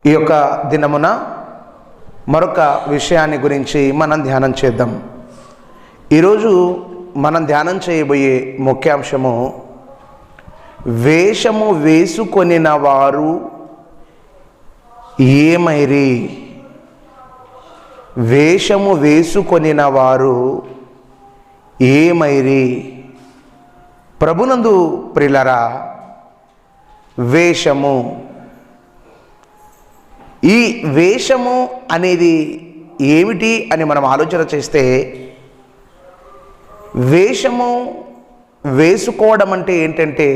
ఈ యొక్క దినమున మరొక విషయాన్ని గురించి మనం ధ్యానం చేద్దాం. ఈరోజు మనం ధ్యానం చేయబోయే ముఖ్యాంశము వేషము వేసుకొనిన వారు ఏమైరి. వేషము వేసుకొనిన వారు ఏమైరి. ప్రభునందు ప్రియులారా, వేషము, ఈ వేషము అనేది ఏమిటి అని మనం ఆలోచన చేస్తే, వేషము వేసుకోవడం అంటే ఏంటంటే,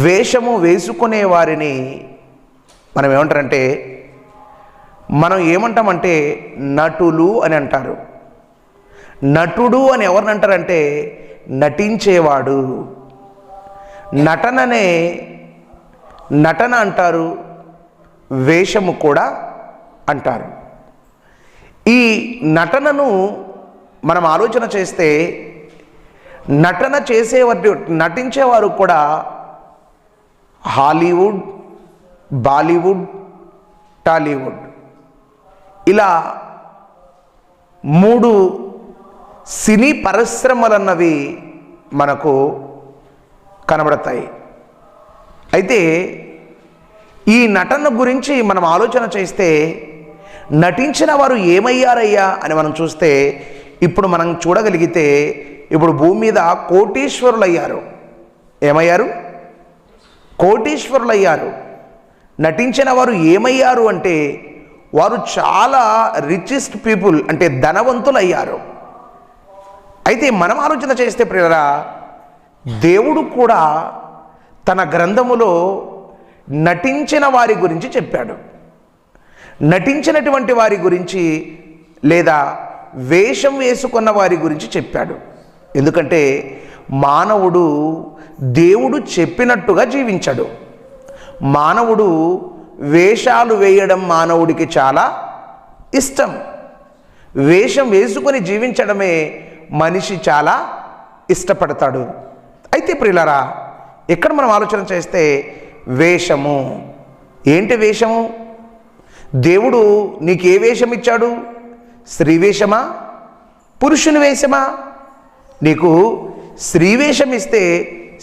వేషము వేసుకునే వారిని మనం ఏమంటామంటే నటులు అని అంటారు. నటుడు అని ఎవరిని అంటారంటే నటించేవాడు. నటన అంటారు, వేషము కూడా అంటారు. ఈ నటనను మనం ఆలోచన చేస్తే, నటించేవారు కూడా హాలీవుడ్, బాలీవుడ్, టాలీవుడ్ ఇలా 3 సినీ పరిశ్రమలన్నవి మనకు కనబడతాయి. అయితే ఈ నటన గురించి మనం ఆలోచన చేస్తే, నటించిన వారు ఏమయ్యారయ్యా అని మనం చూస్తే, ఇప్పుడు మనం చూడగలిగితే ఇప్పుడు భూమి మీద కోటీశ్వరులయ్యారు. ఏమయ్యారు? కోటీశ్వరులయ్యారు. నటించిన వారు ఏమయ్యారు అంటే వారు చాలా రిచెస్ట్ పీపుల్, అంటే ధనవంతులు అయ్యారు. అయితే మనం ఆలోచన చేస్తే ప్రియరా, దేవుడు కూడా తన గ్రంథములో నటించిన వారి గురించి చెప్పాడు. నటించినటువంటి వారి గురించి లేదా వేషం వేసుకున్న వారి గురించి చెప్పాడు. ఎందుకంటే మానవుడు దేవుడు చెప్పినట్టుగా జీవించాడు. మానవుడు వేషాలు వేయడం మానవుడికి చాలా ఇష్టం. వేషం వేసుకొని జీవించడమే మనిషి చాలా ఇష్టపడతాడు. అయితే ప్రియులారా, ఇక్కడ మనం ఆలోచన చేస్తే వేషము ఏంటి? వేషము, దేవుడు నీకు ఏ వేషం ఇచ్చాడు? స్త్రీ వేషమా, పురుషుని వేషమా? నీకు స్త్రీ వేషం ఇస్తే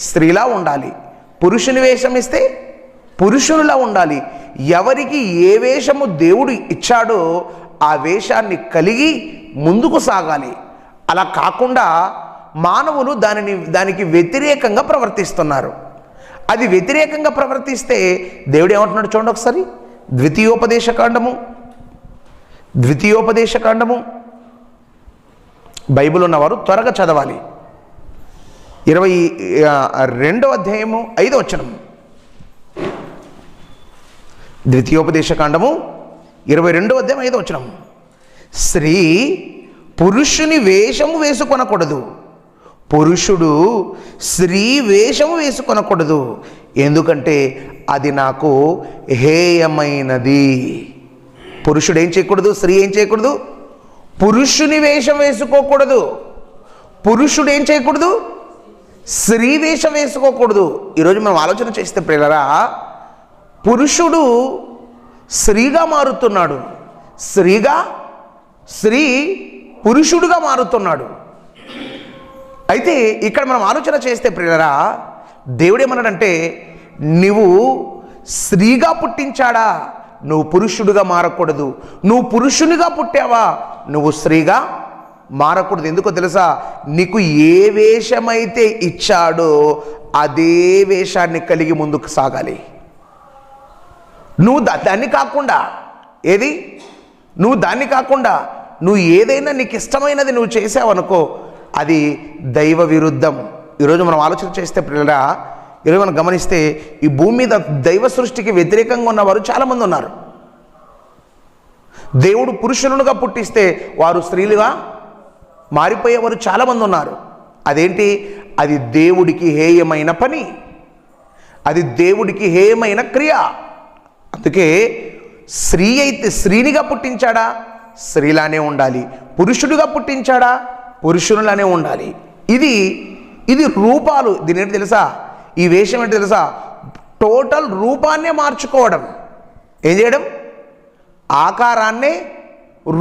స్త్రీలా ఉండాలి, పురుషుని వేషం ఇస్తే పురుషునిలా ఉండాలి. ఎవరికి ఏ వేషము దేవుడు ఇచ్చాడో ఆ వేషాన్ని కలిగి ముందుకు సాగాలి. అలా కాకుండా మానవులు దానికి వ్యతిరేకంగా ప్రవర్తిస్తున్నారు. అది వ్యతిరేకంగా ప్రవర్తిస్తే దేవుడు ఏమంటున్నాడు చూడండి ఒకసారి. ద్వితీయోపదేశకాండము బైబిల్ ఉన్నవారు త్వరగా చదవాలి. 22వ అధ్యాయము 5వ వచనం. ద్వితీయోపదేశకాండము 22వ అధ్యాయం 5వ వచనం. స్త్రీ పురుషుని వేషము వేసుకొనకూడదు, పురుషుడు స్త్రీ వేషము వేసుకొనకూడదు, ఎందుకంటే అది నాకు హేయమైనది. పురుషుడు ఏం చేయకూడదు? స్త్రీ ఏం చేయకూడదు? పురుషుని వేషం వేసుకోకూడదు. పురుషుడు ఏం చేయకూడదు? స్త్రీ వేషం వేసుకోకూడదు. ఈరోజు మనం ఆలోచన చేస్తే ప్రియులారా, పురుషుడు స్త్రీగా మారుతున్నాడు, స్త్రీ పురుషుడుగా మారుతున్నాడు. అయితే ఇక్కడ మనం ఆలోచన చేస్తే ప్రియులారా, దేవుడు ఏమన్నాడంటే, నువ్వు స్త్రీగా పుట్టించాడా, నువ్వు పురుషుడుగా మారకూడదు. నువ్వు పురుషునిగా పుట్టావా, నువ్వు స్త్రీగా మారకూడదు. ఎందుకో తెలుసా? నీకు ఏ వేషమైతే ఇచ్చాడో అదే వేషాన్ని కలిగి ముందుకు సాగాలి. నువ్వు దాన్ని కాకుండా నువ్వు ఏదైనా నీకు ఇష్టమైనది నువ్వు చేసావనుకో, అది దైవ విరుద్ధం. ఈరోజు మనం ఆలోచన చేస్తే ప్రియులారా, ఈరోజు మనం గమనిస్తే ఈ భూమి మీద దైవ సృష్టికి వ్యతిరేకంగా ఉన్నవారు చాలామంది ఉన్నారు. దేవుడు పురుషులుగా పుట్టిస్తే వారు స్త్రీలుగా మారిపోయేవారు చాలామంది ఉన్నారు. అదేంటి? అది దేవుడికి హేయమైన పని, అది దేవుడికి హేయమైన క్రియ. అందుకే స్త్రీ అయితే స్త్రీనిగా పుట్టించాడా, స్త్రీలానే ఉండాలి. పురుషుడిగా పుట్టించాడా, పురుషునిలానే ఉండాలి. ఇది రూపాలు. దీని ఏంటి తెలుసా? ఈ వేషం ఏంటి తెలుసా? టోటల్ రూపాన్నే మార్చుకోవడం. ఏం చేయడం? ఆకారాన్నే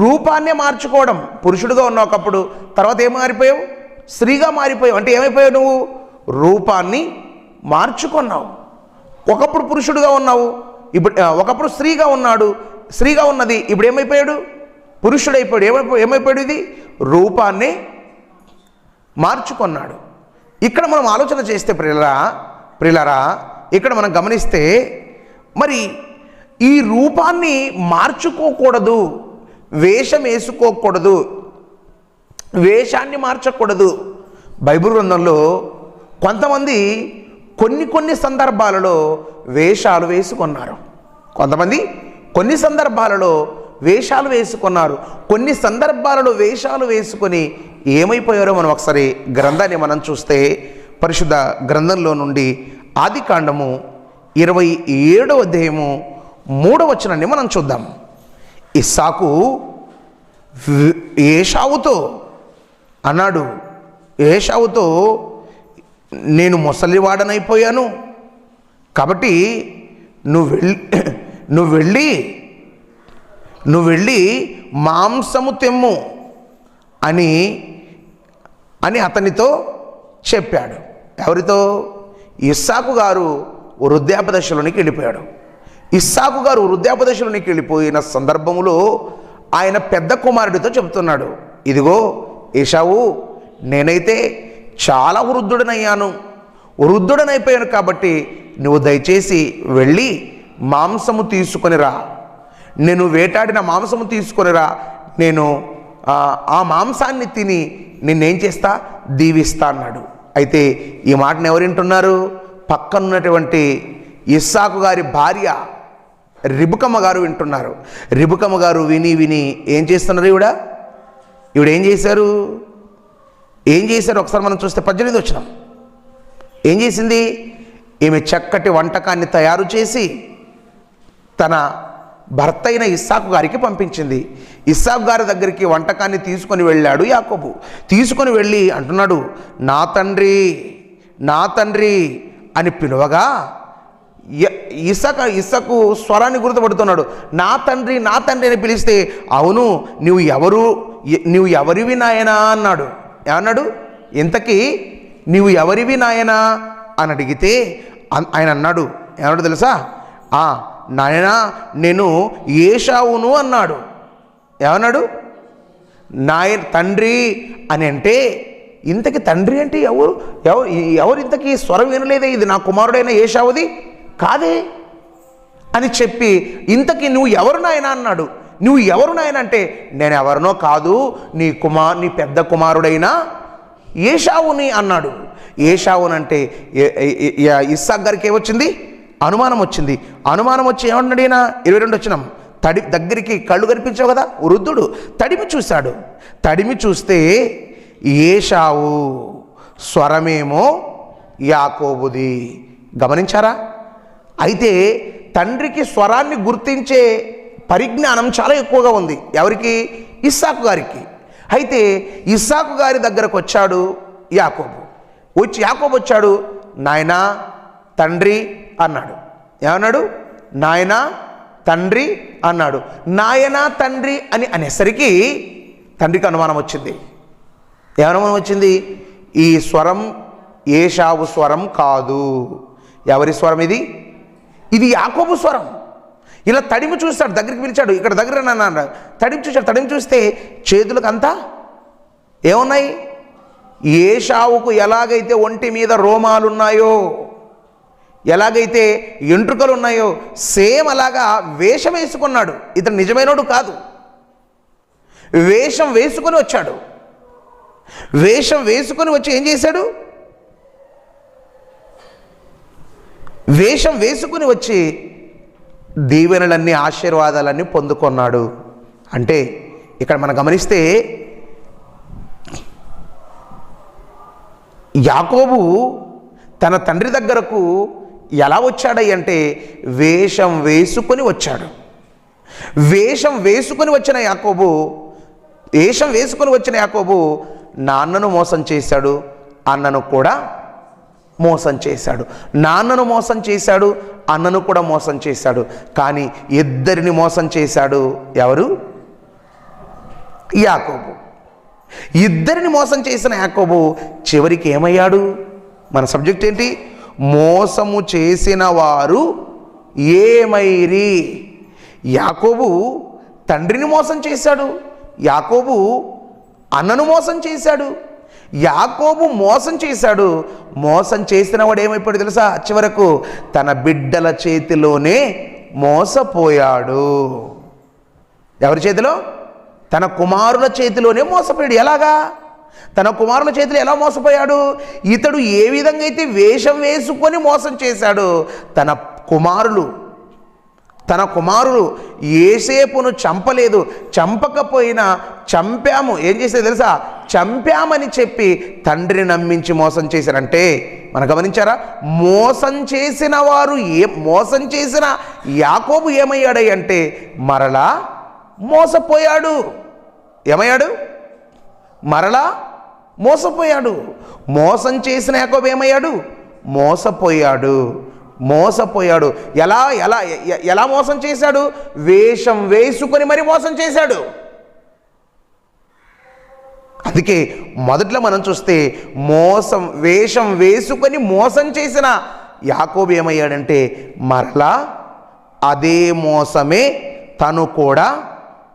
రూపాన్నే మార్చుకోవడం. పురుషుడిగా ఉన్నావు ఒకప్పుడు, తర్వాత ఏం మారిపోయావు? స్త్రీగా మారిపోయావు. అంటే ఏమైపోయావు నువ్వు? రూపాన్ని మార్చుకున్నావు. ఒకప్పుడు పురుషుడిగా ఉన్నావు, ఇప్పుడు ఒకప్పుడు స్త్రీగా ఉన్నాడు, స్త్రీగా ఉన్నది ఇప్పుడు ఏమైపోయాడు? పురుషుడైపోయాడు. ఏమైపోయాడు? ఇది రూపాన్ని మార్చుకున్నాడు. ఇక్కడ మనం ఆలోచన చేస్తే ప్రియులారా ఇక్కడ మనం గమనిస్తే మరి ఈ రూపాన్ని మార్చుకోకూడదు, వేషం వేసుకోకూడదు, వేషాన్ని మార్చకూడదు. బైబిల్ గ్రంథంలో కొంతమంది కొన్ని సందర్భాలలో వేషాలు వేసుకున్నారు. కొంతమంది కొన్ని సందర్భాలలో వేషాలు వేసుకున్నారు. కొన్ని సందర్భాలలో వేషాలు వేసుకొని ఏమైపోయారో మనం ఒకసారి గ్రంథాన్ని మనం చూస్తే పరిశుద్ధ గ్రంథంలో నుండి ఆదికాండము 27వ అధ్యాయము 3వ వచనాన్ని మనం చూద్దాం. ఇస్సాకు ఏశావుతో అన్నాడు, ఏశావుతో నేను ముసలివాడనైపోయాను కాబట్టి నువ్వు వెళ్ళి మాంసము తెమ్ము అని అతనితో చెప్పాడు. ఎవరితో? ఇస్సాకు గారు వృద్ధాపదశలోనికి వెళ్ళిపోయాడు. ఇస్సాకు గారు వృద్ధాపదశలోనికి వెళ్ళిపోయిన సందర్భంలో ఆయన పెద్ద కుమారుడితో చెబుతున్నాడు, ఇదిగో ఏశావు, నేనైతే చాలా వృద్ధుడనైపోయాను కాబట్టి నువ్వు దయచేసి వెళ్ళి మాంసము తీసుకొనిరా, నేను వేటాడిన మాంసము తీసుకొనిరా, నేను ఆ మాంసాన్ని తిని నిన్నేం చేస్తా? దీవిస్తా అన్నాడు. అయితే ఈ మాటను ఎవరు వింటున్నారు? పక్కనున్నటువంటి ఇస్సాకు గారి భార్య రిబుకమ్మ గారు వింటున్నారు. రిబుకమ్మ గారు విని ఏం చేస్తున్నారు? ఈవిడ ఏం చేశారు? ఒకసారి మనం చూస్తే 18 వచనం ఏం చేసింది? ఈమె చక్కటి వంటకాన్ని తయారు చేసి తన భర్త అయిన ఇస్సాకు గారికి పంపించింది. ఇస్సాకు గారి దగ్గరికి వంటకాన్ని తీసుకొని వెళ్ళాడు యాకోబు. తీసుకొని వెళ్ళి అంటున్నాడు, నా తండ్రి అని పిలువగా ఇస్సాకు స్వరాన్ని గుర్తుపడుతున్నాడు. నా తండ్రి అని పిలిస్తే, అవును నువ్వు ఎవరివి నాయనా అన్నాడు. ఏమన్నాడు? ఇంతకీ నువ్వు ఎవరివి నాయనా అని అడిగితే ఆయన అన్నాడు, ఏమన్నాడు తెలుసా? నాయనా నేను ఏశావును అన్నాడు. ఏమన్నాడు? తండ్రి అని అంటే, ఇంతకి తండ్రి అంటే ఎవరు ఇంతకీ స్వరం వినలేదే, ఇది నా కుమారుడైన ఏశావుది కాదే అని చెప్పి, ఇంతకీ నువ్వు ఎవరు నాయనా అన్నాడు. నువ్వు ఎవరు నాయన అంటే, నేను ఎవరినో కాదు, నీ పెద్ద కుమారుడైన ఏశావుని అన్నాడు. ఏశావునంటే ఇస్సాకు గారికి ఏమొచ్చింది? అనుమానం వచ్చింది. అనుమానం వచ్చి ఏమన్నాడు ఈయన? 22 వచనం, దగ్గరికి కళ్ళు కనిపించావు కదా, వృద్ధుడు తడిమి చూశాడు. తడిమి చూస్తే ఏశావు స్వరమేమో యాకోబుది. గమనించారా? అయితే తండ్రికి స్వరాన్ని గుర్తించే పరిజ్ఞానం చాలా ఎక్కువగా ఉంది. ఎవరికి? ఇస్సాకు గారికి. అయితే ఇస్సాకు గారి దగ్గరకు వచ్చాడు యాకోబు. యాకోబు వచ్చాడు, నాయనా తండ్రి అన్నాడు. ఏమన్నాడు? నాయనా తండ్రి అన్నాడు. నాయనా తండ్రి అనేసరికి తండ్రికి అనుమానం వచ్చింది. ఏమనుమానం వచ్చింది? ఈ స్వరం ఏశావు స్వరం కాదు. ఎవరి స్వరం ఇది? ఇది యాకోబు స్వరం. ఇలా తడిమి చూస్తాడు, దగ్గరికి పిలిచాడు, ఇక్కడ దగ్గర అన్నాడు. తడిమి చూశాడు. తడిమి చూస్తే చేతులకు అంతా ఏమున్నాయి? ఏశావుకు ఎలాగైతే ఒంటి మీద రోమాలు ఉన్నాయో, ఎలాగైతే ఎంట్రుకలు ఉన్నాయో, సేమ్ అలాగా వేషం వేసుకున్నాడు. ఇతను నిజమైనోడు కాదు, వేషం వేసుకొని వచ్చాడు. వేషం వేసుకొని వచ్చి ఏం చేశాడు? వేషం వేసుకుని వచ్చి దీవెనలన్నీ ఆశీర్వాదాలన్నీ పొందుకున్నాడు. అంటే ఇక్కడ మనం గమనిస్తే యాకోబు తన తండ్రి దగ్గరకు ఎలా వచ్చాడంటే వేషం వేసుకొని వచ్చాడు. వేషం వేసుకొని వచ్చిన యాకోబు నాన్నను మోసం చేశాడు, అన్నను కూడా మోసం చేశాడు, నాన్నను మోసం చేశాడు, అన్నను కూడా మోసం చేశాడు. కానీ ఇద్దరిని మోసం చేశాడు. ఎవరు? యాకోబు. ఇద్దరిని మోసం చేసిన యాకోబు చివరికి ఏమయ్యాడు? మన సబ్జెక్ట్ ఏంటి? మోసము చేసిన వారు ఏమైరి. యాకోబు తండ్రిని మోసం చేశాడు, యాకోబు అన్నను మోసం చేశాడు, యాకోబు మోసం చేశాడు. మోసం చేసిన వాడు ఏమైపోయాడు తెలుసా? చివరకు తన బిడ్డల చేతిలోనే మోసపోయాడు. ఎవరి చేతిలో? తన కుమారుల చేతిలోనే మోసపోయాడు. ఎలాగా? తన కుమారుల చేతిలో ఎలా మోసపోయాడు? ఇతడు ఏ విధంగా అయితే వేషం వేసుకొని మోసం చేశాడు, తన కుమారులు యోసేపును చంపలేదు, చంపకపోయినా చంపాము, ఏం చేసేది తెలుసా? చంపామని చెప్పి తండ్రిని నమ్మించి మోసం చేశారంటే మనం గమనించారా? మోసం చేసిన యాకోబు ఏమయ్యాడు అంటే మరలా మోసపోయాడు. ఏమయ్యాడు? మరలా మోసపోయాడు. మోసం చేసిన యాకోబు ఏమయ్యాడు? మోసపోయాడు. ఎలా మోసం చేశాడు? వేషం వేసుకొని మరి మోసం చేశాడు. అందుకే మొదట్లో మనం చూస్తే వేషం వేసుకొని మోసం చేసిన యాకోబు ఏమయ్యాడంటే మరలా అదే మోసమే తను కూడా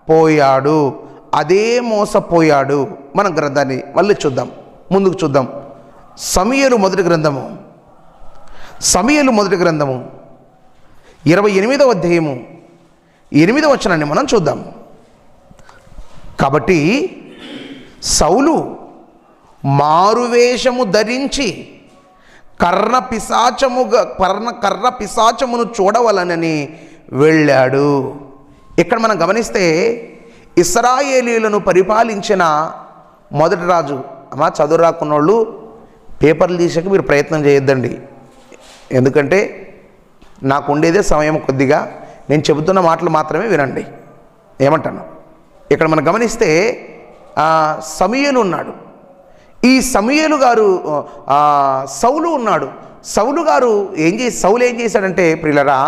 పోయాడు, అదే మోసపోయాడు. మనం గ్రంథాన్ని మళ్ళీ చూద్దాం, ముందుకు చూద్దాం. సమూయేలు మొదటి గ్రంథము 28వ అధ్యాయము 8వ వచనాన్ని మనం చూద్దాం. కాబట్టి సౌలు మారువేషము ధరించి కర్ణ పిశాచమును చూడవలనని వెళ్ళాడు. ఇక్కడ మనం గమనిస్తే ఇశ్రాయేలీయులను పరిపాలించిన మొదటి రాజు. అమ్మా, చదువు రాకున్న వాళ్ళు పేపర్లు తీసాక మీరు ప్రయత్నం చేయొద్దండి, ఎందుకంటే నాకు ఉండేదే సమయం కొద్దిగా, నేను చెబుతున్న మాటలు మాత్రమే వినండి. ఏమంటాను? ఇక్కడ మనం గమనిస్తే సమూయేలు ఉన్నాడు. ఈ సమూయేలు గారు సౌలు ఉన్నాడు. సౌలు ఏం చేశాడంటే ప్రియులరా,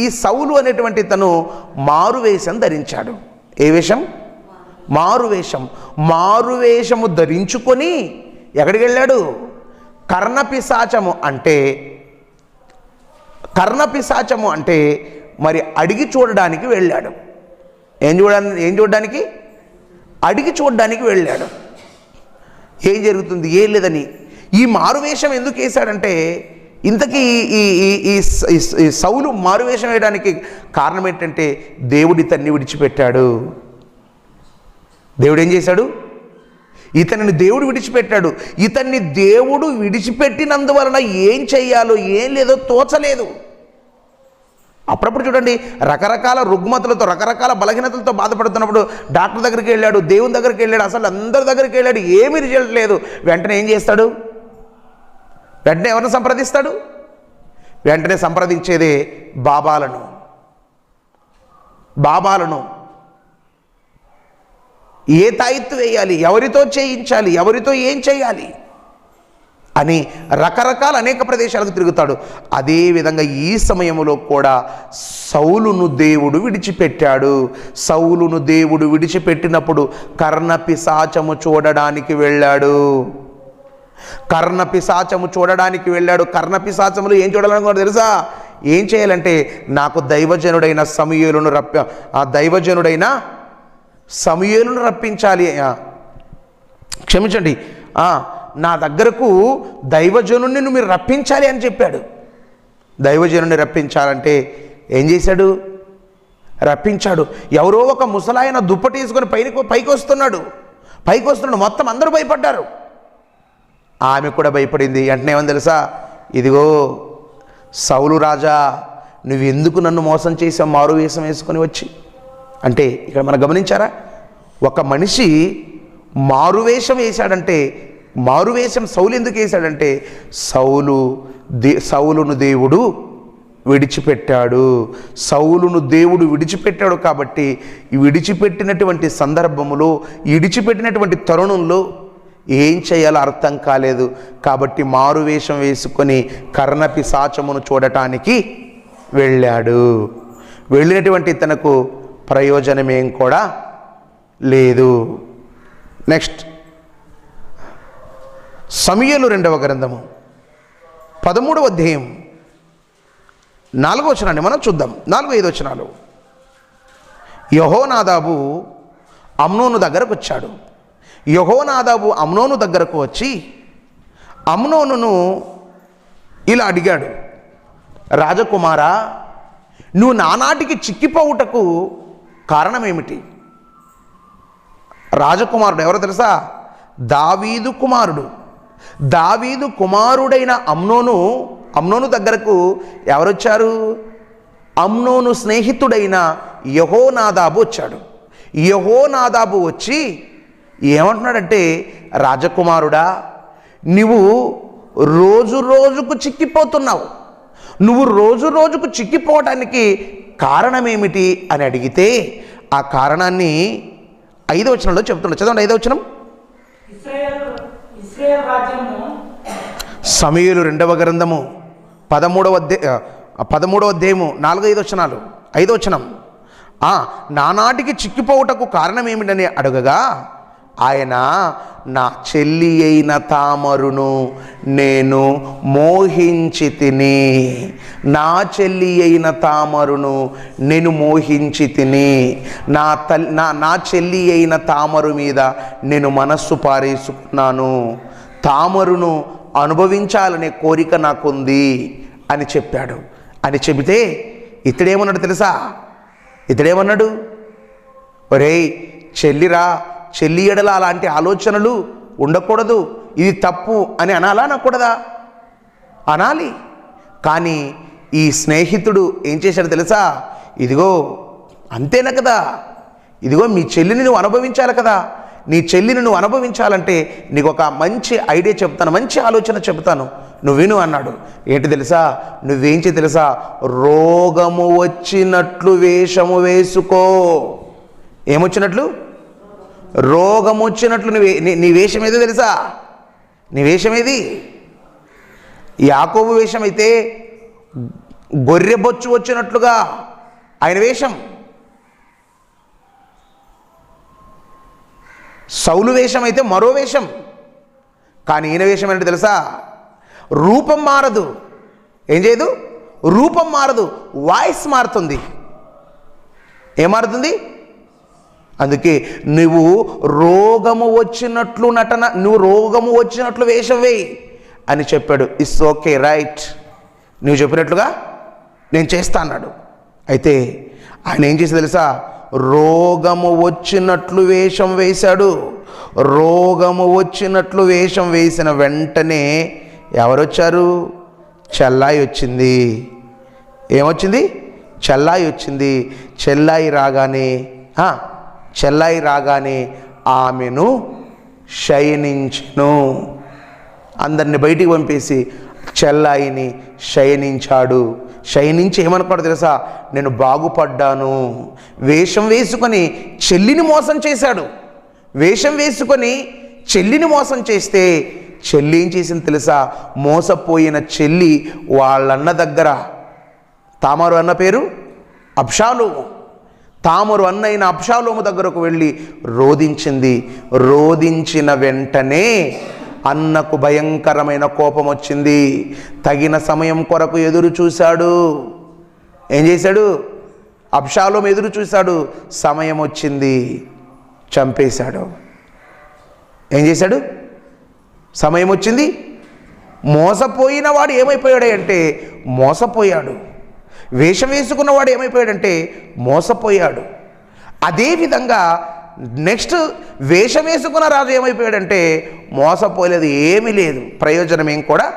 ఈ సౌలు అనేటువంటి తను మారువేషం ధరించాడు. ఏ వేషం? మారువేషము ధరించుకొని ఎక్కడికి వెళ్ళాడు? కర్ణపిశాచము అంటే మరి అడిగి చూడడానికి వెళ్ళాడు. ఏం చూడడానికి? అడిగి చూడడానికి వెళ్ళాడు. ఏం జరుగుతుంది, ఏం లేదని. ఈ మారువేషం ఎందుకు వేశాడంటే, ఇంతకీ ఈ సౌలు మారువేషం వేయడానికి కారణం ఏంటంటే దేవుడు ఇతన్ని విడిచిపెట్టాడు. దేవుడు ఏం చేశాడు? ఇతనిని దేవుడు విడిచిపెట్టాడు. ఇతన్ని దేవుడు విడిచిపెట్టినందువలన ఏం చెయ్యాలో ఏం లేదో తోచలేదు. అప్పుడప్పుడు చూడండి, రకరకాల రుగ్మతులతో, రకరకాల బలహీనతలతో బాధపడుతున్నప్పుడు డాక్టర్ దగ్గరికి వెళ్ళాడు, దేవుని దగ్గరికి వెళ్ళాడు, అసలు అందరి దగ్గరికి వెళ్ళాడు, ఏమీ రిజల్ట్ లేదు. వెంటనే ఏం చేస్తాడు? వెంటనే ఎవరిని సంప్రదిస్తాడు? వెంటనే సంప్రదించేదే బాబాలను. ఏ తాయిత్తు వేయాలి, ఎవరితో చేయించాలి, ఎవరితో ఏం చేయాలి అని రకరకాల అనేక ప్రదేశాలకు తిరుగుతాడు. అదేవిధంగా ఈ సమయంలో కూడా సౌలును దేవుడు విడిచిపెట్టాడు. సౌలును దేవుడు విడిచిపెట్టినప్పుడు కర్ణపిశాచము చూడడానికి వెళ్ళాడు. కర్ణపిశాచములు ఏం చూడాలనుకున్నాడు తెలుసా? ఏం చేయాలంటే, నాకు దైవజనుడైన సమూయేలును రప్పించాలి, క్షమించండి, నా దగ్గరకు దైవజనుడిని మీరు రప్పించాలి అని చెప్పాడు. దైవజనుడిని రప్పించాలంటే ఏం చేశాడు? రప్పించాడు. ఎవరో ఒక ముసలాయన దుప్పటి తీసుకొని పైకి వస్తున్నాడు. మొత్తం అందరూ భయపడ్డారు. ఆమె కూడా భయపడింది. వెంటనే ఏమని తెలుసా? ఇదిగో సౌలు రాజా, నువ్వు ఎందుకు నన్ను మోసం చేసావు మారువేషం వేసుకొని వచ్చి అంటే, ఇక్కడ మనం గమనించారా? ఒక మనిషి మారువేషం వేశాడంటే, మారువేషం సౌలు ఎందుకు వేశాడంటే, సౌలును దేవుడు విడిచిపెట్టాడు. కాబట్టి ఈ విడిచిపెట్టినటువంటి సందర్భములో, విడిచిపెట్టినటువంటి తరుణంలో ఏం చేయాలో అర్థం కాలేదు. కాబట్టి మారువేషం వేసుకొని కర్ణపిశాచమును చూడటానికి వెళ్ళాడు. వెళ్ళినటువంటి తనకు ప్రయోజనమేం కూడా లేదు. నెక్స్ట్ సమూయేలు 2వ గ్రంథము 13వ అధ్యాయం 4వ వచనాన్ని మనం చూద్దాం. 4-5 వచనాలు. యెహోనాదాబు అమ్నోను దగ్గరకు వచ్చాడు. యెహోనాదాబు అమ్నోను దగ్గరకు వచ్చి అమ్నోనును ఇలా అడిగాడు, రాజకుమారా, నువ్వు నానాటికి చిక్కిపోవుటకు కారణమేమిటి? రాజకుమారుడు ఎవరో తెలుసా? దావీదు కుమారుడు. దావీదు కుమారుడైన అమ్నోను దగ్గరకు ఎవరొచ్చారు? అమ్నోను స్నేహితుడైన యెహోనాదాబు వచ్చాడు. యెహోనాదాబు వచ్చి ఏమంటున్నాడంటే, రాజకుమారుడా, నువ్వు రోజు రోజుకు చిక్కిపోతున్నావు. నువ్వు రోజు రోజుకు చిక్కిపోవటానికి కారణమేమిటి అని అడిగితే ఆ కారణాన్ని 5వ వచనంలో చెప్తున్నాడు. చదవండి 5వ వచనం. సమూయేలు 2వ గ్రంథము 13వ అధ్యాయము 4-5 వచనాలు. 5వ వచనం. నానాటికి చిక్కిపోవుటకు కారణమేమిటని అడగగా ఆయన, నా చెల్లి అయిన తామరును నేను మోహించి తిని, నా చెల్లి అయిన తామరును నేను మోహించి తిని, నా చెల్లి అయిన తామరు మీద నేను మనస్సు పారేసుకున్నాను, తామరును అనుభవించాలనే కోరిక నాకుంది అని చెప్పాడు. అని చెబితే ఇతడేమన్నాడు తెలుసా? ఇతడేమన్నాడు? ఒరేయ్ చెల్లిరా, చెల్లి ఎడల అలాంటి ఆలోచనలు ఉండకూడదు, ఇది తప్పు అని అనాలా అనకూడదా? అనాలి. కానీ ఈ స్నేహితుడు ఏం చేశాడు తెలుసా? ఇదిగో అంతేనా కదా, ఇదిగో మీ చెల్లిని నువ్వు అనుభవించాలి కదా, నీ చెల్లిని నువ్వు అనుభవించాలంటే నీకు ఒక మంచి ఐడియా చెప్తాను, మంచి ఆలోచన చెప్తాను, నువ్వు విను అన్నాడు. ఏంటి తెలుసా? నువ్వేం చేయ తెలుసా? రోగము వచ్చినట్లు వేషము వేసుకో. ఏమొచ్చినట్లు? రోగం వచ్చినట్లు నీ వేషం ఏదో తెలుసా? నీ వేషం ఏది? యాకోబు వేషం అయితే గొర్రె బొచ్చు వచ్చినట్లుగా ఆయన వేషం. సౌలు వేషం అయితే మరో వేషం. కానీ ఈయన వేషం ఏంటో తెలుసా? రూపం మారదు. ఏం చేయదు? రూపం మారదు, వాయిస్ మారుతుంది. ఏం మారుతుంది? అందుకే నువ్వు రోగము వచ్చినట్లు నువ్వు రోగము వచ్చినట్లు వేషం వేయి అని చెప్పాడు. ఇట్స్ ఓకే, రైట్, నువ్వు చెప్పినట్లుగా నేను చేస్తా అన్నాడు. అయితే ఆయన ఏం చేసి తెలుసా? రోగము వచ్చినట్లు వేషం వేశాడు. రోగము వచ్చినట్లు వేషం వేసిన వెంటనే ఎవరొచ్చారు? చెల్లాయి వచ్చింది. ఏమొచ్చింది? చెల్లాయి వచ్చింది. చెల్లాయి రాగానే ఆమెను శయనించెను. అందరిని బయటికి పంపేసి చెల్లాయిని శయనించాడు. శయనించి ఏమనుకోడు తెలుసా? నేను బాగుపడ్డాను. వేషం వేసుకొని చెల్లిని మోసం చేశాడు. వేషం వేసుకొని చెల్లిని మోసం చేస్తే చెల్లి ఏం చేసింది తెలుసా? మోసపోయిన చెల్లి వాళ్ళన్న దగ్గర, తామారు అన్న పేరు అబ్షాలోము, తామరు అన్నైన అబ్షాలోము దగ్గరకు వెళ్ళి రోదించింది. రోదించిన వెంటనే అన్నకు భయంకరమైన కోపం వచ్చింది. తగిన సమయం కొరకు ఎదురు చూశాడు. ఏం చేశాడు? అబ్షాలోము ఎదురు చూశాడు. సమయం వచ్చింది, చంపేశాడు. ఏం చేశాడు? సమయం వచ్చింది. మోసపోయిన వాడు ఏమైపోయాడు అంటే మోసపోయాడు. వేషం వేసుకున్నవాడు ఏమైపోయాడంటే మోసపోయాడు. అదేవిధంగా నెక్స్ట్ వేషం వేసుకున్న రాజు ఏమైపోయాడంటే మోసపోలేదు, ఏమీ లేదు, ప్రయోజనం ఏం కూడా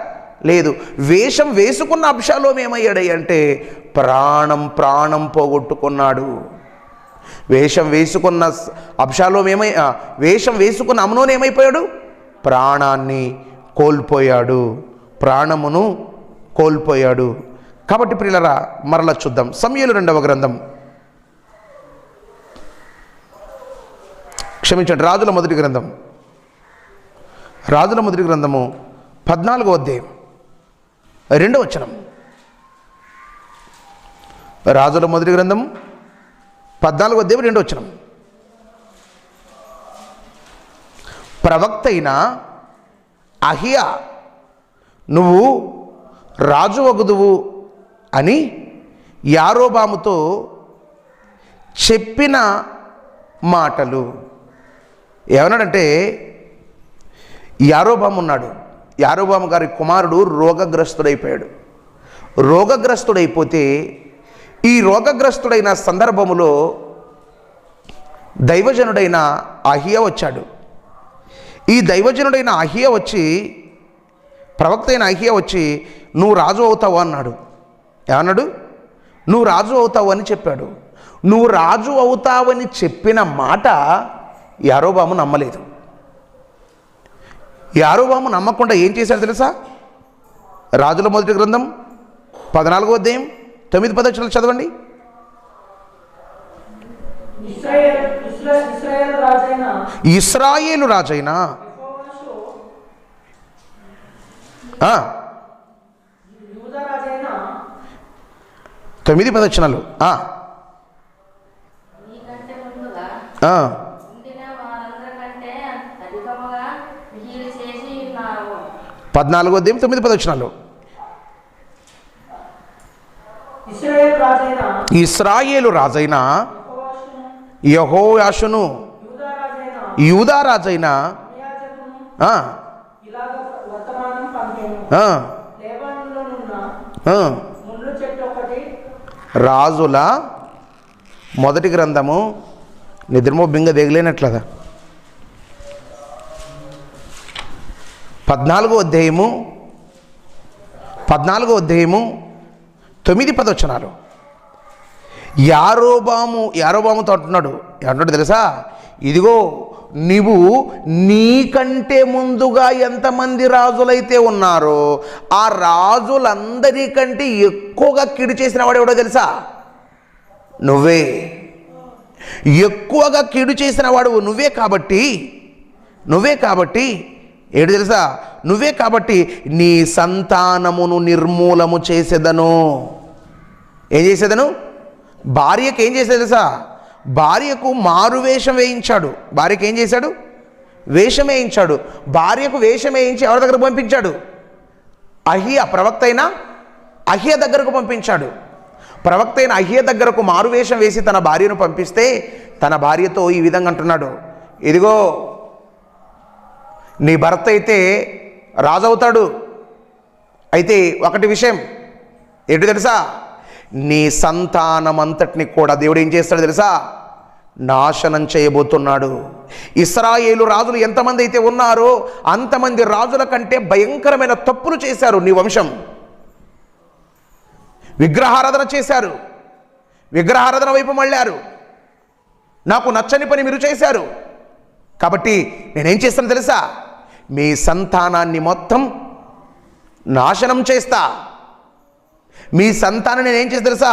లేదు. వేషం వేసుకున్న అబ్షాలోము ఏమయ్యాడు అంటే ప్రాణం పోగొట్టుకున్నాడు. వేషం వేసుకున్న అబ్షాలోము వేషం వేసుకున్న అమ్నోను ఏమైపోయాడు? ప్రాణాన్ని కోల్పోయాడు, ప్రాణమును కోల్పోయాడు. కాబట్టి ప్రియులరా, మరలా చూద్దాం. సమూయేలు 2వ గ్రంథం, క్షమించండి, రాజుల మొదటి గ్రంథం రాజుల మొదటి గ్రంథము 14వ అధ్యాయం 2వ వచనం. రాజుల మొదటి గ్రంథం 14వ అధ్యాయం 2వ వచనం. ప్రవక్త అయిన అహియా నువ్వు రాజు వగుదువు అని యారోబాముతో చెప్పిన మాటలు. ఏమన్నాడంటే, యారోబాము ఉన్నాడు, యారోబాము గారి కుమారుడు రోగగ్రస్తుడైపోయాడు. రోగగ్రస్తుడైపోతే ఈ రోగగ్రస్తుడైన సందర్భములో దైవజనుడైన అహియా వచ్చాడు. ఈ దైవజనుడైన అహియా వచ్చి, ప్రవక్త అయిన అహియా వచ్చి, నువ్వు రాజు అవుతావు అన్నాడు. ఏమన్నాడు? నువ్వు రాజు అవుతావు అని చెప్పాడు. నువ్వు రాజు అవుతావని చెప్పిన మాట యారోబాము నమ్మలేదు. యారోబాము నమ్మకుండా ఏం చేశాడు తెలుసా? రాజుల మొదటి గ్రంథం 14వ అధ్యాయం 9-10 వచనాలు చదవండి. ఇశ్రాయేలు రాజైన 9-10 వచనాలు. 14వ అధ్యాయం 9-10 వచనాలు. ఇశ్రాయేలు రాజైన యెహోయాషును యూదా రాజైన రాజుల మొదటి గ్రంథము నిద్రమో బింగ దిగలేనట్లదా 14వ అధ్యాయము 9-10 వచనాలు. యారోబాముతో అంటున్నాడు, ఏమంటాడు తెలుసా? ఇదిగో నీవు నీకంటే ముందుగా ఎంతమంది రాజులైతే ఉన్నారో ఆ రాజులందరికంటే ఎక్కువగా కీడు చేసిన వాడు ఎవడో తెలుసా? నువ్వే. ఎక్కువగా కీడు చేసిన వాడు నువ్వే కాబట్టి ఏడు తెలుసా? నువ్వే కాబట్టి నీ సంతానమును నిర్మూలము చేసేదను. ఏం చేసేదను? భార్యకు ఏం చేసేది తెలుసా? భార్యకు మారువేషం వేయించాడు. భార్యకు ఏం చేశాడు? వేషం వేయించాడు. భార్యకు వేషం వేయించి ఎవరి దగ్గరకు పంపించాడు? అహియా, ప్రవక్త అయిన అహియా దగ్గరకు పంపించాడు. ప్రవక్త అయిన అహియా దగ్గరకు మారువేషం వేసి తన భార్యను పంపిస్తే తన భార్యతో ఈ విధంగా అంటున్నాడు, ఇదిగో నీ భర్త అయితే రాజు అవుతాడు, అయితే ఒకటి విషయం ఏంటి తెలుసా? నీ సంతానమంతటిని కూడా దేవుడు ఏం చేస్తాడు తెలుసా? నాశనం చేయబోతున్నాడు. ఇశ్రాయేలు రాజులు ఎంతమంది అయితే ఉన్నారో అంతమంది రాజుల కంటే భయంకరమైన తప్పులు చేశారు నీ వంశం. విగ్రహారాధన చేశారు, విగ్రహారాధన వైపు మళ్ళారు, నాకు నచ్చని పని మీరు చేశారు. కాబట్టి నేనేం చేస్తాను తెలుసా? మీ సంతానాన్ని మొత్తం నాశనం చేస్తా, మీ సంతానం నేనేం చేస్తా తెలుసా?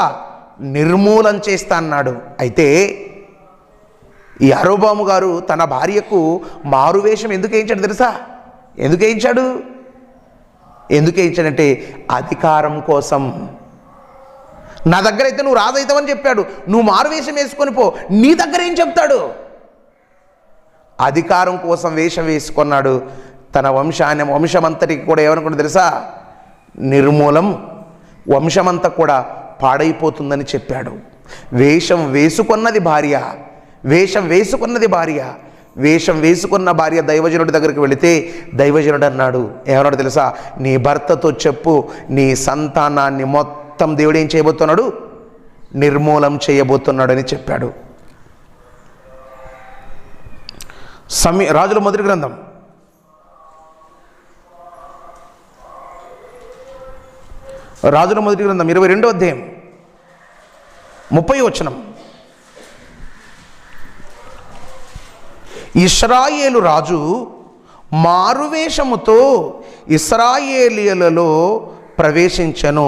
నిర్మూలం చేస్తా అన్నాడు. అయితే ఈ యారోబాము గారు తన భార్యకు మారువేషం ఎందుకు వేయించాడు తెలుసా? ఎందుకు వేయించాడంటే అధికారం కోసం. నా దగ్గర అయితే నువ్వు రాజు అవుతావని చెప్పాడు, నువ్వు మారువేషం వేసుకొని పో. నీ దగ్గర ఏం చెప్తాడు? అధికారం కోసం వేషం వేసుకున్నాడు. తన వంశమంతటికి కూడా ఏమనుకున్నా తెలుసా? నిర్మూలం, వంశమంతా కూడా పాడైపోతుందని చెప్పాడు. వేషం వేసుకున్నది భార్య దైవజనుడి దగ్గరికి వెళితే దైవజనుడు అన్నాడు, ఏమన్నాడు తెలుసా? నీ భర్తతో చెప్పు, నీ సంతానాన్ని మొత్తం దేవుడు ఏం చేయబోతున్నాడు? నిర్మూలం చేయబోతున్నాడు అని చెప్పాడు. రాజుల మొదటి గ్రంథం 22వ అధ్యాయం 30వ వచనం. ఇశ్రాయేలు రాజు మారువేషముతో ఇశ్రాయేలీయులలో ప్రవేశించెను,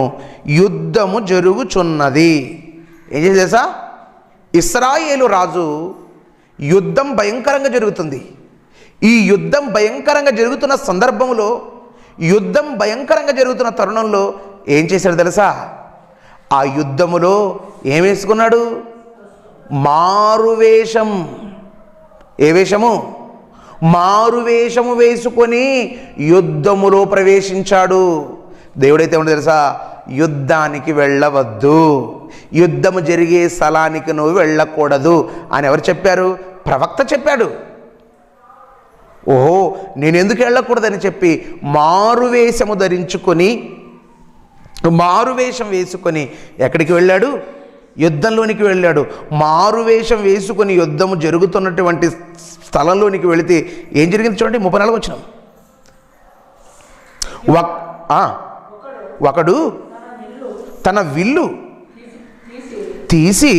యుద్ధము జరుగుచున్నది. ఏం చేసా? ఇశ్రాయేలు రాజు యుద్ధం భయంకరంగా జరుగుతుంది. ఈ యుద్ధం భయంకరంగా జరుగుతున్న సందర్భంలో, యుద్ధం భయంకరంగా జరుగుతున్న తరుణంలో ఏం చేశాడు తెలుసా? ఆ యుద్ధములో ఏం వేసుకున్నాడు? మారువేషం. ఏ వేషము? మారువేషము వేసుకొని యుద్ధములో ప్రవేశించాడు. దేవుడైతే ఏమన్నా తెలుసా? యుద్ధానికి వెళ్ళవద్దు, యుద్ధము జరిగే స్థలానికి నువ్వు వెళ్ళకూడదు అని ఎవరు చెప్పారు? ప్రవక్త చెప్పాడు. ఓహో, నేను ఎందుకు వెళ్ళకూడదని చెప్పి మారువేషము ధరించుకొని, మారువేషం వేసుకొని ఎక్కడికి వెళ్ళాడు? యుద్ధంలోనికి వెళ్ళాడు. మారువేషం వేసుకొని యుద్ధము జరుగుతున్నటువంటి స్థలంలోనికి వెళితే ఏం జరిగింది చూడండి. 34 వచనం. ఒకడు తన విల్లు తీసి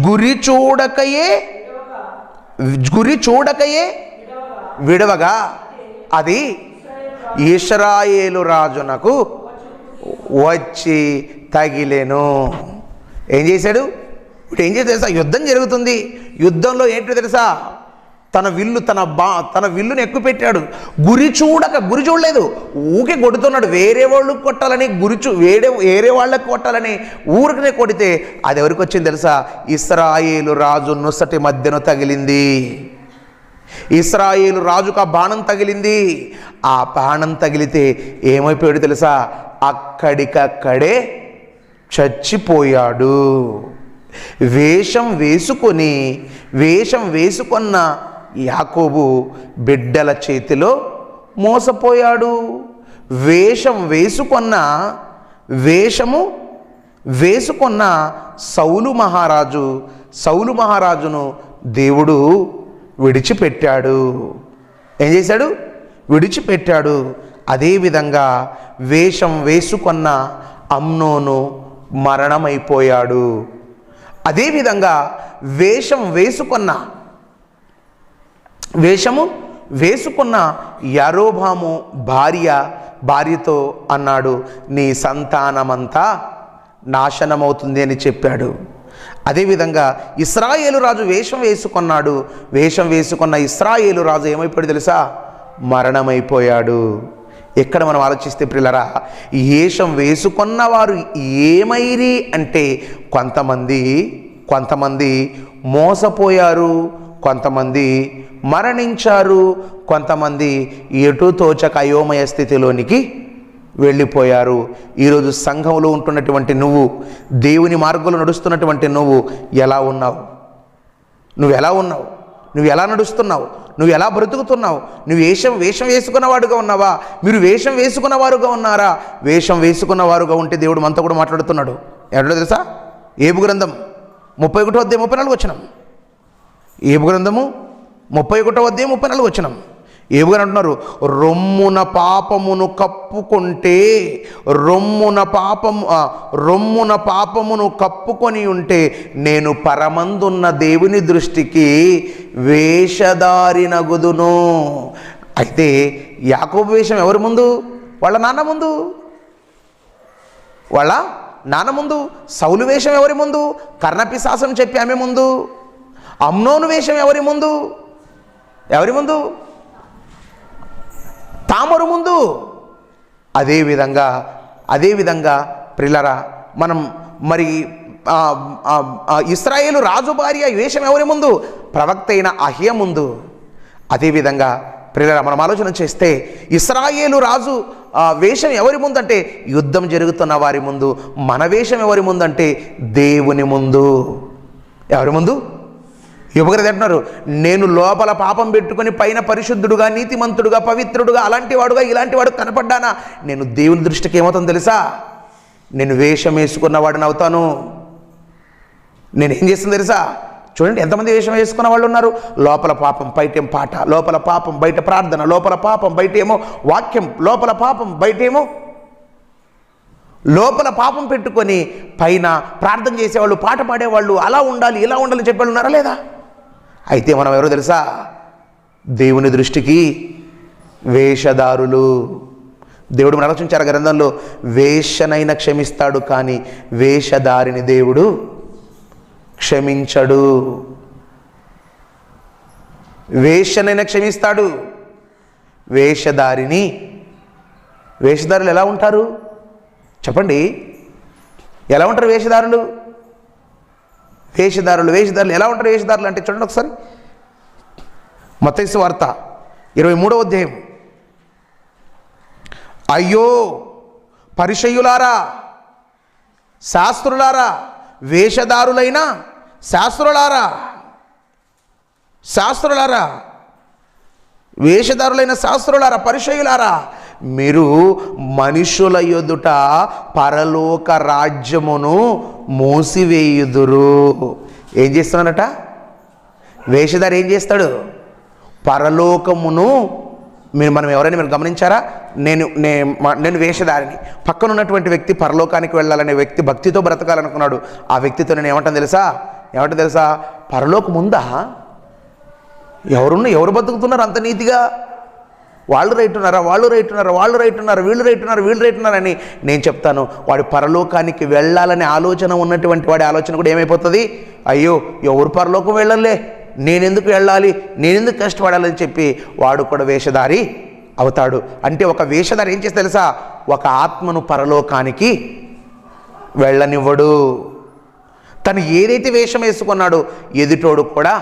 గురి చూడకయే విడవగా అది ఇశ్రాయేలు రాజునకు వచ్చి తగిలెను. ఏం చేశాడు? ఇప్పుడు ఏం చేసి తెలుసా? యుద్ధం జరుగుతుంది. యుద్ధంలో ఏంటో తెలుసా? తన విల్లుని ఎక్కువ పెట్టాడు. గురి చూడలేదు, ఊకే కొడుతున్నాడు. వేరే వాళ్ళు కొట్టాలని వేరే వాళ్ళకి కొట్టాలని ఊరికనే కొడితే అది ఎవరికి వచ్చింది తెలుసా? ఇశ్రాయేలు రాజు నొసటి మధ్యన తగిలింది. ఇశ్రాయేలు రాజుకు ఆ బాణం తగిలింది. ఆ బాణం తగిలితే ఏమైపోయాడు తెలుసా? అక్కడికక్కడే చచ్చిపోయాడు. వేషం వేసుకున్న యాకోబు బిడ్డల చేతిలో మోసపోయాడు. వేషము వేసుకున్న సౌలు మహారాజును దేవుడు విడిచిపెట్టాడు. ఏం చేశాడు? విడిచిపెట్టాడు. అదేవిధంగా వేషం వేసుకున్న అమ్నోను మరణమైపోయాడు. అదేవిధంగా వేషము వేసుకున్న యరొబాము భార్యతో అన్నాడు, నీ సంతానమంతా నాశనమవుతుంది అని చెప్పాడు. అదేవిధంగా ఇశ్రాయేలు రాజు వేషం వేసుకున్నాడు. వేషం వేసుకున్న ఇశ్రాయేలు రాజు ఏమైపోయాడు తెలుసా? మరణమైపోయాడు. ఎక్కడ మనం ఆలోచిస్తే ప్రియులారా, వేషం వేసుకున్న వారు ఏమైరి అంటే కొంతమంది మోసపోయారు, కొంతమంది మరణించారు, కొంతమంది ఎటు తోచక అయోమయ స్థితిలోనికి వెళ్ళిపోయారు. ఈరోజు సంఘంలో ఉంటున్నటువంటి నువ్వు, దేవుని మార్గంలో నడుస్తున్నటువంటి నువ్వు ఎలా ఉన్నావు? నువ్వు ఎలా నడుస్తున్నావు? నువ్వు ఎలా బ్రతుకుతున్నావు? నువ్వు వేషం వేసుకున్నవాడుగా ఉన్నావా? మీరు వేషం వేసుకున్నవారుగా ఉన్నారా? వేషం వేసుకున్నవారుగా ఉంటే దేవుడు మనతో కూడా మాట్లాడుతున్నాడు. ఎవడో తెలుసా? ఏబు గ్రంథం 31:34 వచనం. ఏబు గ్రంథము 31:34 వచనం. ఏబుగారు అంటున్నారు, రొమ్మున పాపమును కప్పుకొని ఉంటే నేను పరమందున్న దేవుని దృష్టికి వేషధారినగుదును. అయితే యాకోబు వేషం ఎవరి ముందు? వాళ్ళ నాన్న ముందు. సౌలు వేషం ఎవరి ముందు? కర్ణపిశాసం చెప్పి ఆమె ముందు. అమ్నోను వేషం ఎవరి ముందు? తామరు ముందు. అదేవిధంగా ప్రిలరా, మనం మరి ఇశ్రాయేలు రాజు భార్య వేషం ఎవరి ముందు? ప్రవక్త అయిన అహియ ముందు. అదేవిధంగా ప్రిలరా, మనం ఆలోచన చేస్తే ఇశ్రాయేలు రాజు వేషం ఎవరి ముందు అంటే యుద్ధం జరుగుతున్న వారి ముందు. మన వేషం ఎవరి ముందు అంటే దేవుని ముందు. ఎవరి ముందు? యువకులు అంటున్నారు, నేను లోపల పాపం పెట్టుకొని పైన పరిశుద్ధుడుగా, నీతిమంతుడుగా, పవిత్రుడుగా, అలాంటి వాడుగా, ఇలాంటి వాడు కనపడ్డానా? నేను దేవుని దృష్టికి ఏమవుతాను తెలుసా? నేను వేషం వేసుకున్న వాడిని అవుతాను. నేనేం చేస్తాను తెలుసా? చూడండి ఎంతమంది వేషం వేసుకున్న వాళ్ళు ఉన్నారు. లోపల పాపం బయటేం పాట, లోపల పాపం బయట ప్రార్థన, లోపల పాపం బయటేమో వాక్యం, లోపల పాపం బయటేమో లోపల పాపం పెట్టుకొని పైన ప్రార్థన చేసేవాళ్ళు, పాట పాడేవాళ్ళు, అలా ఉండాలి ఇలా ఉండాలని చెప్పేవాళ్ళు ఉన్నారా లేదా? అయితే మనం ఎవరో తెలుసా? దేవుని దృష్టికి వేషధారులు. దేవుడు మనం ఆలోచించారు గ్రంథంలో, వేషనైనా క్షమిస్తాడు కానీ వేషధారిని దేవుడు క్షమించడు. వేశ్యనైనా క్షమిస్తాడు. వేషధారులు ఎలా ఉంటారు చెప్పండి? ఎలా ఉంటారు వేషధారులు ఎలా ఉంటారు? వేషధారులు అంటే చూడండి ఒకసారి, మత్తయి సువార్త 23వ అధ్యాయం. అయ్యో పరిసయ్యులారా, శాస్త్రులారా, వేషధారులైన శాస్త్రులారా, వేషధారులైన శాస్త్రులారా, పరిసయ్యులారా, మీరు మనుషుల ఎదుట పరలోక రాజ్యమును మూసివేయుదురు. ఏం చేస్తున్నాడట? వేషధారి ఏం చేస్తాడు? పరలోకమును మనం ఎవరైనా మీరు గమనించారా? నేను వేషధారిని, పక్కన ఉన్నటువంటి వ్యక్తి పరలోకానికి వెళ్ళాలనే వ్యక్తి భక్తితో బ్రతకాలనుకున్నాడు. ఆ వ్యక్తితో నేను ఏమంటాను తెలుసా? పరలోకం ఉందా? ఎవరు బతుకుతున్నారు అంత నీతిగా? వాళ్ళు రైట్ ఉన్నారా, వీళ్ళు రైట్ ఉన్నారని నేను చెప్తాను. వాడి పరలోకానికి వెళ్ళాలనే ఆలోచన ఉన్నటువంటి వాడి ఆలోచన కూడా ఏమైపోతుంది? అయ్యో ఎవరు పరలోకం వెళ్ళలే, నేనెందుకు వెళ్ళాలి, నేనెందుకు కష్టపడాలని చెప్పి వాడు కూడా వేషధారి అవుతాడు. అంటే ఒక వేషధారి ఏం చేస్తే తెలుసా? ఒక ఆత్మను పరలోకానికి వెళ్ళనివ్వడు. తను ఏదైతే వేషం వేసుకున్నాడో ఎదుటోడు కూడా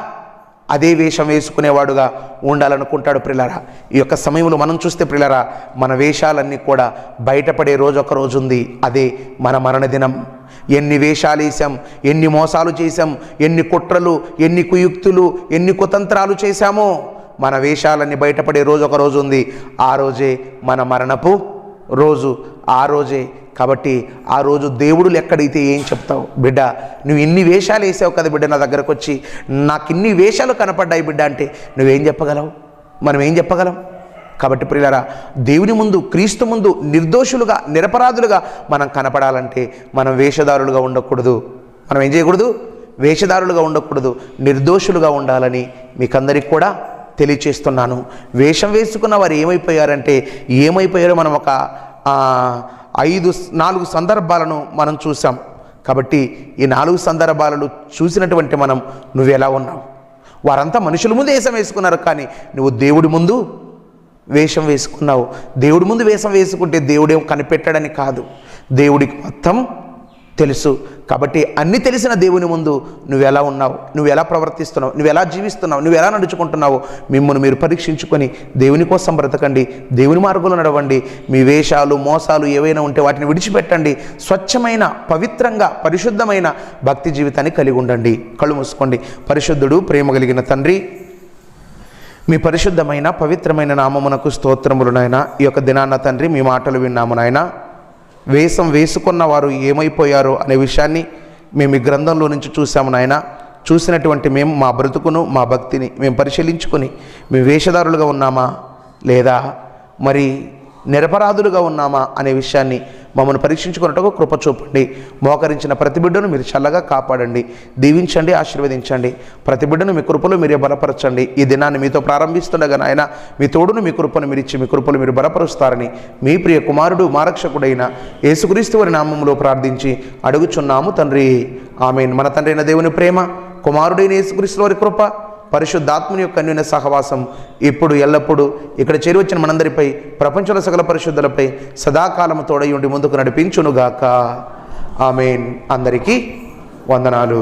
అదే వేషం వేసుకునేవాడుగా ఉండాలనుకుంటాడు. ప్రియులారా, ఈ యొక్క సమయంలో మనం చూస్తే ప్రియులారా, మన వేషాలన్నీ కూడా బయటపడే రోజు ఒక రోజు ఉంది. అదే మన మరణ దినం. ఎన్ని వేషాలు వేసాం, ఎన్ని మోసాలు చేశాం, ఎన్ని కుట్రలు, ఎన్ని కుయుక్తులు, ఎన్ని కుతంత్రాలు చేశామో, మన వేషాలన్నీ బయటపడే రోజు ఒక రోజు ఉంది. ఆ రోజే మన మరణపు రోజు, ఆ రోజే. కాబట్టి ఆ రోజు దేవుడు ఎక్కడైతే ఏం చెప్తావు? బిడ్డ, నువ్వు ఇన్ని వేషాలు వేసావు కదా బిడ్డ, నా దగ్గరకు వచ్చి నాకు ఇన్ని వేషాలు కనపడ్డాయి బిడ్డ అంటే నువ్వేం చెప్పగలవు? మనం ఏం చెప్పగలం? కాబట్టి ప్రియులారా, దేవుని ముందు, క్రీస్తు ముందు నిర్దోషులుగా, నిరపరాధులుగా మనం కనపడాలంటే మనం వేషధారులుగా ఉండకూడదు. మనం ఏం చేయకూడదు? వేషధారులుగా ఉండకూడదు, నిర్దోషులుగా ఉండాలని మీకందరికి కూడా తెలియచేస్తున్నాను. వేషం వేసుకున్న వారు ఏమైపోయారో మనం ఒక 4 సందర్భాలను మనం చూసాం. కాబట్టి ఈ 4 సందర్భాలను చూసినటువంటి మనం నువ్వెలా ఉన్నావు? వారంతా మనుషుల ముందు వేషం వేసుకున్నారు, కానీ నువ్వు దేవుడి ముందు వేషం వేసుకున్నావు. దేవుడి ముందు వేషం వేసుకుంటే దేవుడేం కనిపెట్టాడని కాదు, దేవుడికి మొత్తం తెలుసు. కాబట్టి అన్నీ తెలిసిన దేవుని ముందు నువ్వెలా ఉన్నావు, నువ్వు ఎలా ప్రవర్తిస్తున్నావు, నువ్వు ఎలా జీవిస్తున్నావు, నువ్వు ఎలా నడుచుకుంటున్నావు, మిమ్మల్ని మీరు పరీక్షించుకొని దేవుని కోసం బ్రతకండి, దేవుని మార్గంలో నడవండి. మీ వేషాలు, మోసాలు ఏవైనా ఉంటే వాటిని విడిచిపెట్టండి. స్వచ్ఛమైన, పవిత్రంగా, పరిశుద్ధమైన భక్తి జీవితాన్ని కలిగి ఉండండి. కళ్ళు మూసుకోండి. పరిశుద్ధుడు, ప్రేమ కలిగిన తండ్రి, మీ పరిశుద్ధమైన పవిత్రమైన నామమునకు స్తోత్రములు నాయన. ఈ యొక్క దినాన్న తండ్రి మీ మాటలు విన్నాము నాయన. వేషం వేసుకున్న వారు ఏమైపోయారో అనే విషయాన్ని మేము ఈ గ్రంథంలో నుంచి చూసాము నాయన. చూసినటువంటి మేము మా బ్రతుకును, మా భక్తిని మేము పరిశీలించుకొని మేము వేషధారులుగా ఉన్నామా లేదా మరి నిరపరాధులుగా ఉన్నామా అనే విషయాన్ని మమ్మల్ని పరీక్షించుకున్నట్టుగా కృప చూపండి. మోకరించిన ప్రతి బిడ్డను మీరు చల్లగా కాపాడండి, దీవించండి, ఆశీర్వదించండి. ప్రతి బిడ్డను మీ కృపలో మీరే బలపరచండి. ఈ దినాన్ని మీతో ప్రారంభిస్తుండగా నాయన మీ తోడును, మీ కృపను మీరు ఇచ్చి మీ కృపలు మీరు బలపరుస్తారని మీ ప్రియ కుమారుడు, మా రక్షకుడైన యేసుక్రీస్తు వారి నామములో ప్రార్థించి అడుగుచున్నాము తండ్రి, ఆమేన్. మన తండ్రి అయిన దేవుని ప్రేమ, కుమారుడైన యేసుక్రీస్తు వారి కృప, పరిశుద్ధాత్మని యొక్క అన్యోన్య సహవాసం ఇప్పుడు ఎల్లప్పుడూ ఇక్కడ చేరువచ్చిన మనందరిపై, ప్రపంచంలో సకల పరిశుద్ధులపై సదాకాలము తోడై ఉండి ముందుకు నడిపించునుగాక. ఆమేన్. అందరికీ వందనాలు.